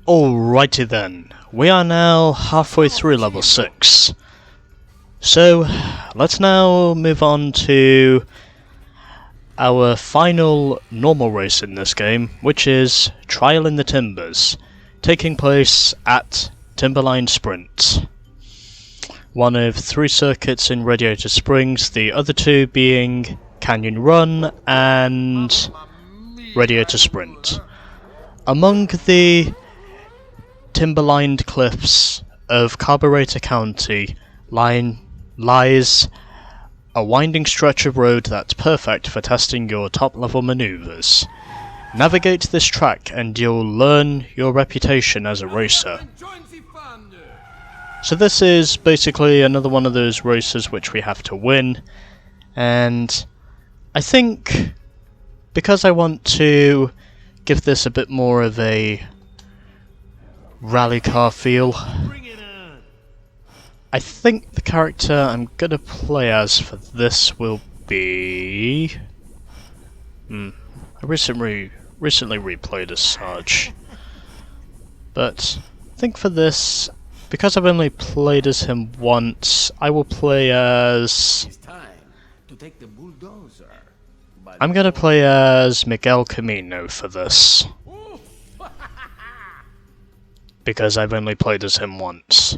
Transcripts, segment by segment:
Alrighty then, we are now halfway through level 6. So, let's now move on to our final normal race in this game, which is Trial in the Timbers, taking place at Timberline Sprint. One of 3 circuits in Radiator Springs, the other 2 being Canyon Run and Radiator Sprint. Among the timberlined cliffs of Carburetor County lies a winding stretch of road that's perfect for testing your top-level maneuvers. Navigate this track and you'll learn your reputation as a racer. So this is basically another one of those races which we have to win, and I think because I want to give this a bit more of a rally car feel, I think the character I'm gonna play as for this will be... I recently replayed as Sarge, but I think for this, because I've only played as him once, I will play as... I'm gonna play as Miguel Camino for this, because I've only played as him once.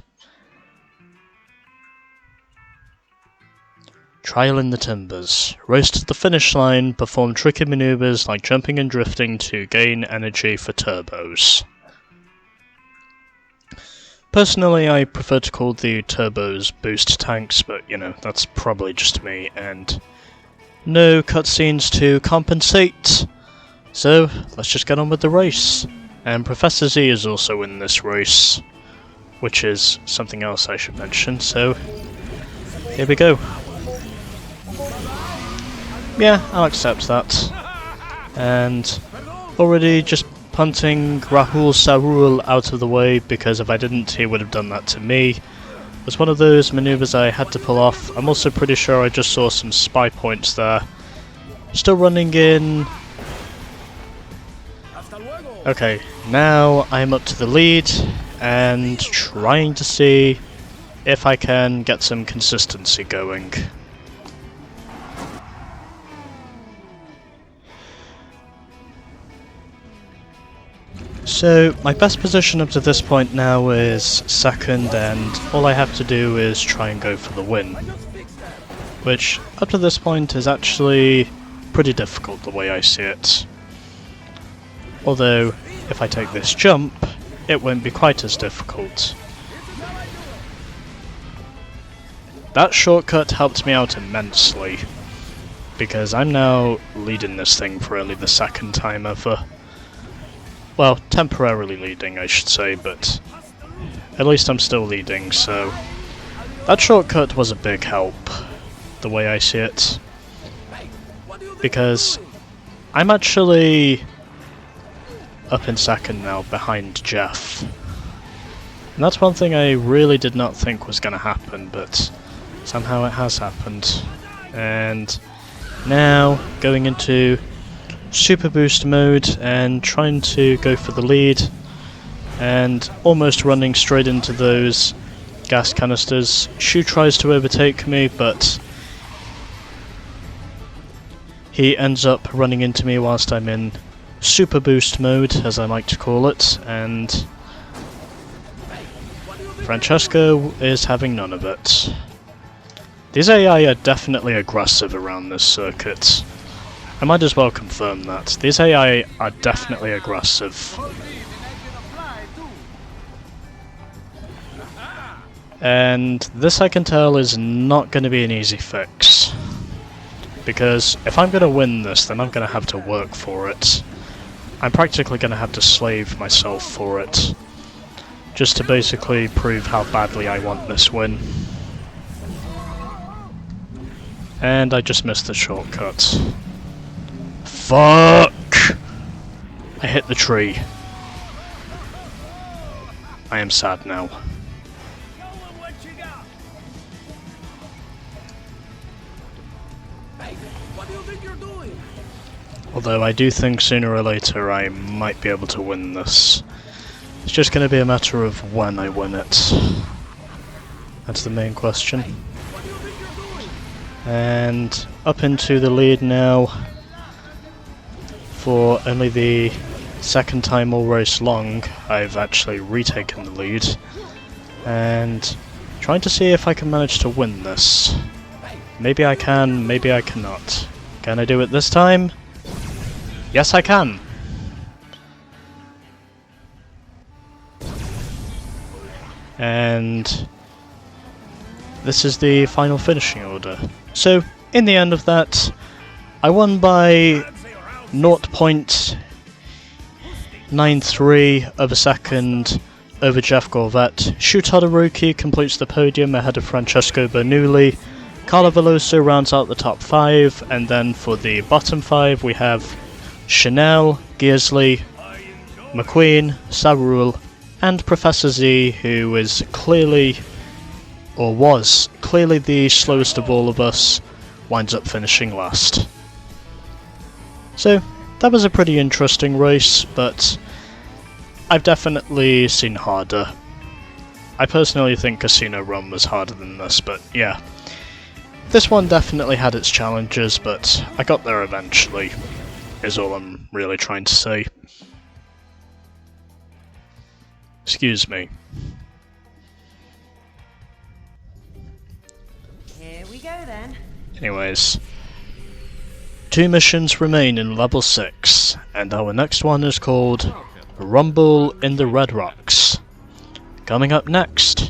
Trial in the Timbers. Race to the finish line, perform tricky maneuvers like jumping and drifting to gain energy for turbos. Personally, I prefer to call the turbos boost tanks, but you know, that's probably just me, and no cutscenes to compensate. So, let's just get on with the race. And Professor Z is also in this race, which is something else I should mention, so here we go. Yeah, I'll accept that. And already just punting Rahul Sarul out of the way, because if I didn't, he would have done that to me. It was one of those maneuvers I had to pull off. I'm also pretty sure I just saw some spy points there. Still running in. Okay, now I'm up to the lead and trying to see if I can get some consistency going. So, my best position up to this point now is second, and all I have to do is try and go for the win. Which, up to this point, is actually pretty difficult the way I see it. Although, if I take this jump, it won't be quite as difficult. That shortcut helped me out immensely, because I'm now leading this thing for only the second time ever. Well, temporarily leading, I should say, but at least I'm still leading, so that shortcut was a big help, the way I see it, because I'm actually up in second now, behind Jeff. And that's one thing I really did not think was going to happen, but somehow it has happened. And now, going into Super Boost mode and trying to go for the lead, and almost running straight into those gas canisters. Shu tries to overtake me, but he ends up running into me whilst I'm in Super Boost mode, as I like to call it, and Francesco is having none of it. These AI are definitely aggressive around this circuit. I might as well confirm that. These AI are definitely aggressive. And this, I can tell, is not going to be an easy fix. Because if I'm going to win this, then I'm going to have to work for it. I'm practically going to have to slave myself for it, just to basically prove how badly I want this win. And I just missed the shortcut. Fuck! I hit the tree. I am sad now. Although I do think sooner or later I might be able to win this. It's just going to be a matter of when I win it. That's the main question. And up into the lead now for only the second time all race long. I've actually retaken the lead and trying to see if I can manage to win this. Maybe I can, maybe I cannot. Can I do it this time? Yes, I can! And this is the final finishing order. So, in the end of that, I won by 0.93 of a second over Jeff Gorvet. Shu Todoroki completes the podium ahead of Francesco Bernoulli. Carlo Veloso rounds out the top 5, and then for the bottom 5 we have Chanel, Gearsley, McQueen, Sarul, and Professor Z, who is clearly, or was clearly the slowest of all of us, winds up finishing last. So, that was a pretty interesting race, but I've definitely seen harder. I personally think Casino Run was harder than this, but yeah. This one definitely had its challenges, but I got there eventually, is all I'm really trying to say. Excuse me. Here we go then. Anyways, 2 missions remain in level 6, and our next one is called Rumble in the Red Rocks. Coming up next.